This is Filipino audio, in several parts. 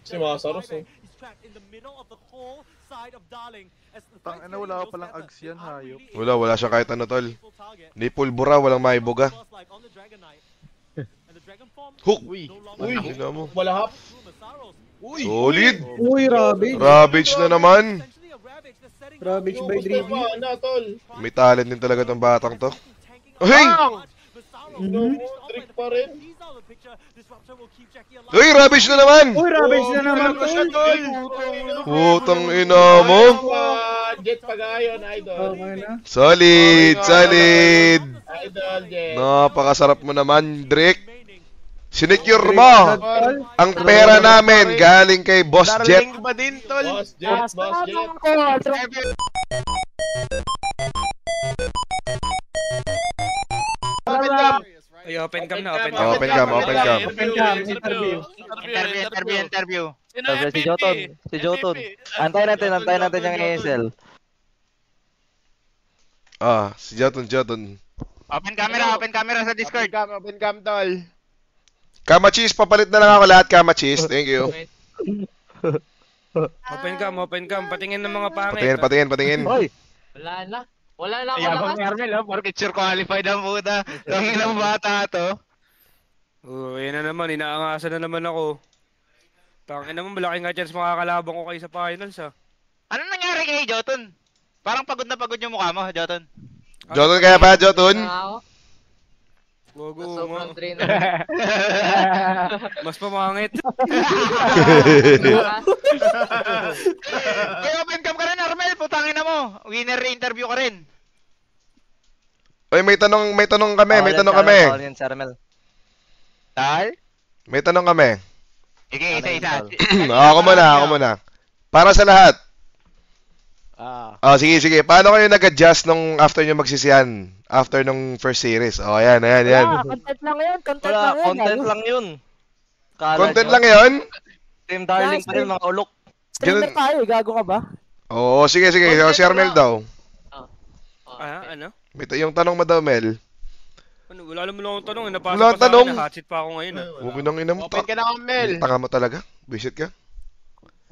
Si Masaros, oh. Tangina, wala pa palang ags yan, hayop. Wala siya kahit ano, tol. Ni pulbura, walang maibuga. Hook! Uy, Tingnan mo. malahap. Solid! Uy, Ravage. Ravage na naman. Ravage by Dreamy. Na, tol. May talent din talaga tong batang to. Hey! No, trick pa rin. Uy, Ravage na naman! Uy, Ravage na naman, tol. Putang ina mo. Jet pagayon, idol. Okay na. Solid! Solid! Idol, Jet. Napakasarap mo naman, Drake. Sinecure mo ang pera namin galing kay Boss Jet. Darling ba din, tol? Boss Jet, Boss Jet. Ay, open cam na, open Open cam, open cam. Open cam, interview. Interview. Si Jotun. Si Jotun. Antayin natin yung ASL. Si Jotun. Open camera sa Discord. Open cam, tol. Kamachis, papalit na lang ako lahat, Kamachis. Thank you. Open cam. Patingin ng mga pangit. Patingin. Hoy! Wala na ako lakas. Armel, porque sure qualified ang puta. Tangin ng bata to. Yan na naman, inaangasan na naman ako. Tangin naman, malaki nga chance makakalabang ko kayo sa finals, ha. Ano nangyari kay Jotun? Parang pagod na pagod yung mukha mo, Jotun. Jotun kaya pa, Jotun? Gogo mo. Mas pamangit. Kaya open cam ka rin, Armel. Putangin na mo. Winner interview ka rin. Oy, may tanong kami. Bawal yan si Armel. Tal? May tanong kami. Sige, isa-isa. Ako muna. Para sa lahat. Sige. Paano kayo nag-adjust nung after nyo magsisiyan? After nung first series. Ayan. Content lang yun. Content lang yun? Team Darling pa rin, mga ulok. Streamer tayo, gago ka ba? Oo, sige. Si Armel daw. Ano? Yung tanong mo daw, Mel. Wala naman akong tanong. Napasa Wala pa sa tanong. akin. Nakatsit pa ako ngayon. Huwag nang ina mo. Open ka na, Mel. Tanga mo talaga. Visit ka.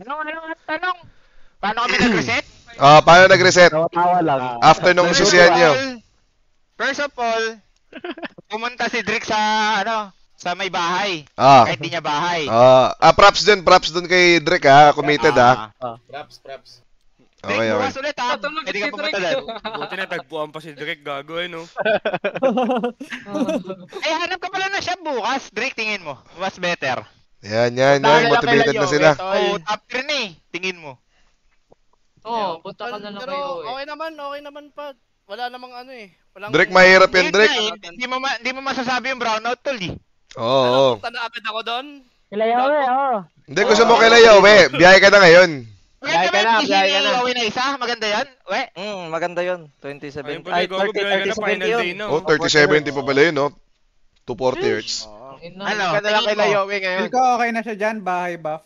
Ano tanong? Paano kami nag-reset? Paano nag-reset? Tawa lang. After nung sisiyan nyo. First of all, pumunta si Drake sa sa may bahay. Kahit di niya bahay. Props dun kay Drake, ha. Committed, ha. Props. Okay. Bukas ulit, ha. Pwede ka pumunta doon. Buti na tagpuan pa si Drake, gago, no? Hanap ka pala na siya bukas. Drake, tingin mo. Mas better. Yan. Motivated na sila. Top 3 na eh. Tingin mo. Punta ka na lang kayo. Okay naman pa. Wala namang Drake, mahirap yan, Drake. Hindi mo masasabi yung brownout, tol, eh. Oo. Punta na agad ako doon. Kilayawe, Hindi, gusto mo kay Leo, we. Biyahe ka na ngayon. Biyahe ka na. Na isa, maganda yan. We. Maganda yun. 2070. Ayun pala, gago, biyahe ka na, final day na. 3070 pa pala yun, no? 240 Hz. Ano? Ganda lang kay Layowe ngayon. Feel ko okay na siya dyan, bahay buff.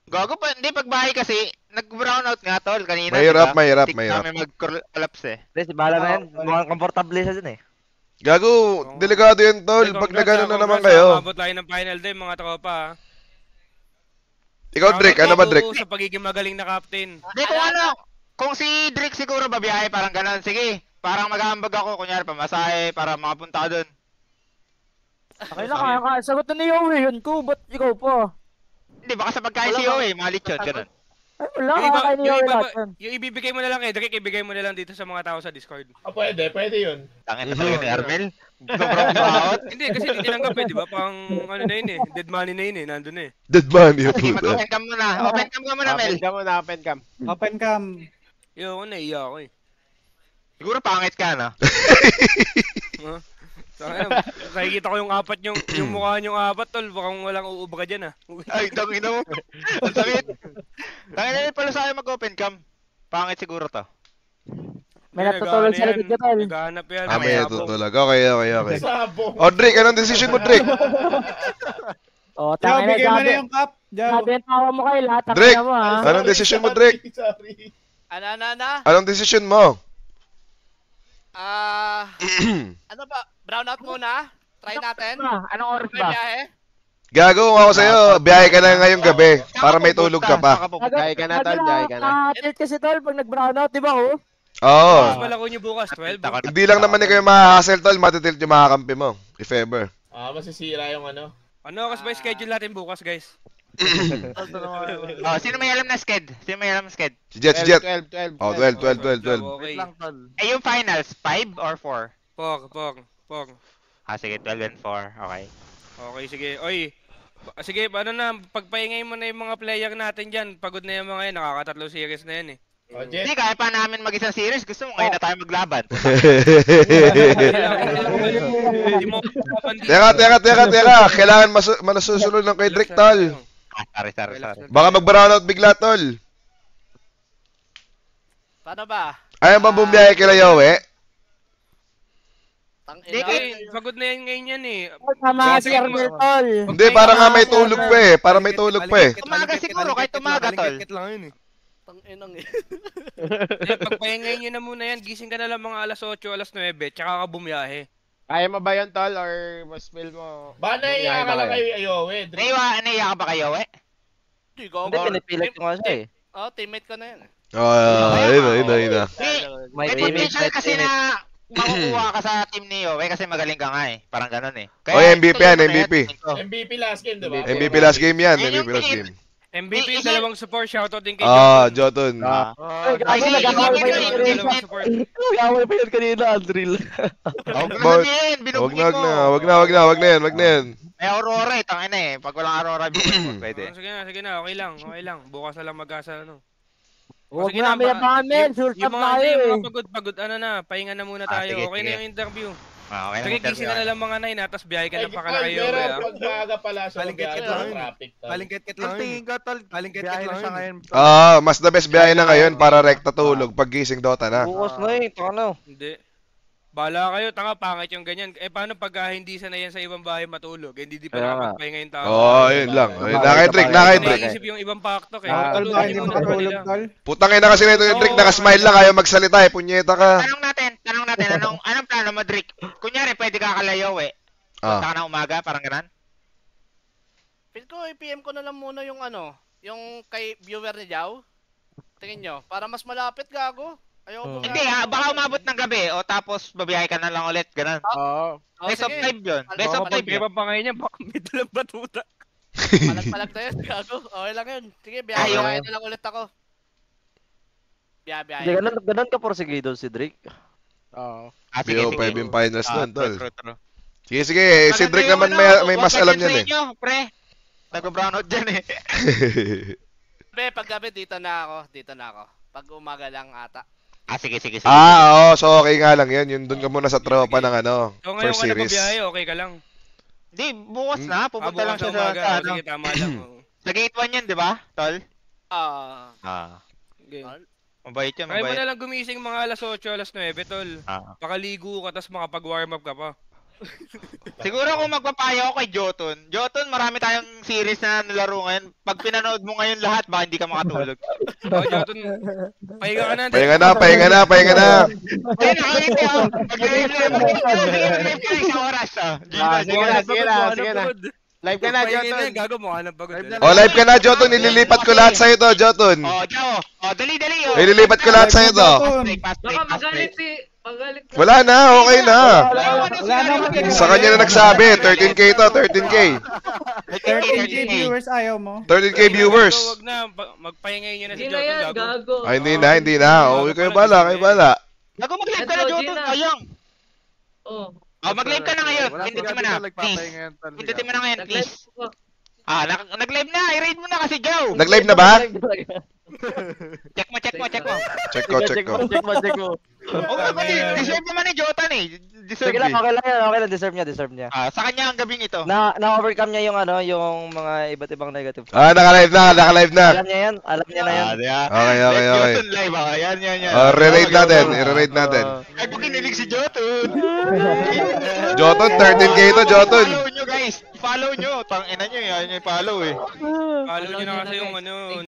Gago pa, hindi pagbahay kasi, nag-brownout nga tol kanina. Mahirap. Tik namin mag-collapse eh. Hindi, si Bala na yan. Mukhang komportable siya dun eh. Gago, delikado yan, tol. Pag nagano na naman kayo. Mabot tayo ng final day, mga tropa, ha. Ikaw, Drake, ano ba, Drake? Sa pagiging magaling na captain. Hindi kung si Drake siguro babiyahe, parang ganun. Sige, parang mag-aambag ako, kunyari pamasahe, para makapunta ka dun. Okay na, kaya sagot na ni Yowie yun ko, ba't ikaw pa? Hindi, baka sa pagkain si Yowie, malit yun, ganun. Ay, wala, kaya ni Yowie lahat yun. Yung ibibigay mo na lang, Drake, ibigay mo na lang dito sa mga tao sa Discord. Pwede yun. Tangin na talaga ni Armel. Sobrang baot. Hindi, kasi hindi tinanggap di ba? Pang ano na yun eh, dead money na yun eh, nandun eh. Dead money, Sige, puta. mag-open cam muna. Open cam ka muna, Mel. Open cam. Yo, naiya ako eh. Siguro pangit ka, no? Nakikita ko yung apat yung mukha niyong apat, tol. Baka walang uuba ka dyan, ah. Ay, tangin mo. Ang sakit. Tangin na rin pala sa akin mag-open cam. Pangit siguro to. May natutulog sa likod ka, tol. Naghahanap yan. May natutulog. Okay. Sabo. Drake, anong decision mo, Drake? Tangin na, bigay mo na yung cup. Sabi ang tawa mo kayo, lahat. Drake, mo, ha? anong decision mo, Drake? Sorry. Anong decision mo? Ano ba? Brownout muna? Try natin? Anong oras ba? Gago kung ako sa'yo, biyahe ka na ngayong gabi para may tulog ka pa. Biyahe ka na, tol. Biyahe ka na. Tilt kasi tol pag nag-brownout, di ba oh? Oo. Mas malako nyo bukas, 12. Hindi lang naman kayo ma-hassle tol, matitilt yung mga kampi mo. If ever. Masisira yung ano. Ano kasi ba yung schedule natin bukas, guys? Oh, sino may alam na sked? Sino may alam na sked? Si Jet, si Jet. 12. Oh, 12. Okay. lang, tol. Eh, yung finals, 5 or 4? Pog. Ah, sige, 12 and 4. Okay. Okay, sige. Oy, sige, ano na, pagpahingay mo na yung mga player natin dyan. Pagod na yung mga yan, nakakatatlo series na yan eh. Jet. Hindi, kaya pa namin mag-isang series. Gusto mo ngayon na tayo maglaban. Hindi mo Teka. Kailangan manasusunod ng kay Drake tol. Ah, sorry. Baka mag-brownout bigla tol. Paano ba? Ayaw ba bumiyahe kila Yowie? Tangina. Pagod na yan ngayon yan eh. Tama si Arnel tol. Hindi, para nga may tulog pa eh. Para may tulog pa eh. Umaga siguro, kahit umaga, tol. Tanginang eh. Pagpahingay nyo na muna yan, gising ka na lang mga alas 8, alas 9, tsaka ka bumiyahe. Kaya mo ba yun, tol? Or mas feel mo? Ba naiya ka lang kay Ayowe, Drake? Naiya ka ba kayo, eh? Hindi ko. Hindi, pinipilit ko nga siya eh. Oh, teammate ko na yan. Ayun na. May potential kasi na makukuha ka sa team ni Yowie kasi magaling ka nga eh. Parang ganun eh. Oy, MVP yan, MVP. MVP last game, diba? MVP last game yan, MVP last game. MVP, dalawang support, shoutout din kay Joton. Gago nag-away pa yun. Dalawang support. Nag-away pa yun kanina, Andril. Wag na yan. May Aurora eh, tangina eh. Pag walang Aurora, pwede. Sige na, okay lang. Bukas na lang mag-asa, ano. Huwag mo namin abangan, sultap Yung mga tayo eh. pagod, ano na, pahinga na muna tayo. Sige, Okay na sige. yung interview. Okay, Sige, gising ka na lang mga 9 tapos biyahe ka lang pa kala kayo. Pero pag maaga pala siya, Balingkit biyahe lang sa yun. traffic. tol. Balingkit lang. Ang tingin ko, tol. Biyahe na siya ngayon. Mas the best biyahe na ngayon para rekta tulog pag gising Dota na. Bukas na eh, ano? Hindi. Bala kayo, tanga pangit yung ganyan. Eh paano pag hindi sanay yan sa ibang bahay matulog? Hindi pa Kaya nga. nakapagpahinga yung tao. Yun lang. Nakay Drake. Naisip yung ibang paktok eh. Tol, baka hindi makatulog, tol. Putang ina kasi nito yung Drake, nakasmile lang, ayaw magsalita eh, punyeta ka. Tanong natin, anong plano mo, Drake? Kunyari, pwede ka kalayo eh. Punta ka na umaga, parang ganun? Feel ko, i-PM ko na lang muna yung ano, yung kay viewer ni Jao. Tingin nyo, para mas malapit gago. Ayoko Hindi baka umabot ng gabi o tapos babiyahe ka na lang ulit, ganun. Oo. Best of 5 yun. Best of 5 yun. pa ngayon yan, baka may dalang batuta. Palag-palag tayo, gago. Okay lang yun. Sige, biyahe na lang ulit ako. Biyahe. Ganun ka porsigido si Drake. Oo. BO5 yung finals nun, tol. True. Sige, si Drake naman may mas alam yan eh. Pre, nag-brownout dyan eh. Pag gabi, dito na ako. Pag umaga lang ata. Sige. So okay nga lang yan. Yun, dun ka muna sa tropa ng ano, So ngayon first ka na series. babiyahe, okay ka lang. Hindi, bukas na. Pupunta lang Bukas siya sa umaga. sa ano. Sige, tama lang. Sa gate 1 yan, di ba, tol? Okay. Mabait yun, Kaya mo mabait. na lang gumising mga alas 8, alas 9, tol. Pakaligo ka, tapos makapag-warm up ka pa. Siguro kung magpapayo ako kay Jotun. Jotun, marami tayong series na nalaro ngayon. Pag pinanood mo ngayon lahat, baka hindi ka makatulog. Oh, Jotun, pahinga ka na. Pahinga na. Ayun, nakakita ako. Mag-live ka isang oras, Sige na. Live ka na, Pahinga Jotun. na, gago mo, anong pagod. Live ka na, Jotun. Ililipat ko lahat sa'yo to, Jotun. Jao. Dali. Ililipat ko lahat sa'yo to. Baka magalit si... Magalit ka. Wala na, okay na. Wala na. Sa kanya na nagsabi, 13k to, 13k. 13K viewers ayaw mo. 13k viewers. Wag na, magpahingay nyo na si Hindi na Jotun, yan, gago. gago. Ay, hindi na. Okay, kayo bala. Nago, mag-live ka na, Jotun. Ayang. Oh. Mag-live ka na ngayon. Wala Pindutin mo na, please. Pindutin mo na ngayon, Nag-live please. ko. Nag-live na. I-raid mo na kasi, Joe. Nag-live na ba? Check mo. Check ko. Check mo. Deserve naman ni Jotan eh. Deserve Sige lang, eh. okay lang. Deserve niya. Sa kanya ang gabing ito. Na-overcome niya yung yung mga iba't ibang negative. Nakalive na. Alam niya na yan. Okay. Jotan live Yan. I-raid natin. Ay, kung kinilig si Jotan. Jotun, 13k to, Jotun. Follow nyo guys. Follow nyo. Tangina nyo. Yan yung follow eh. Follow nyo na kasi yung ano,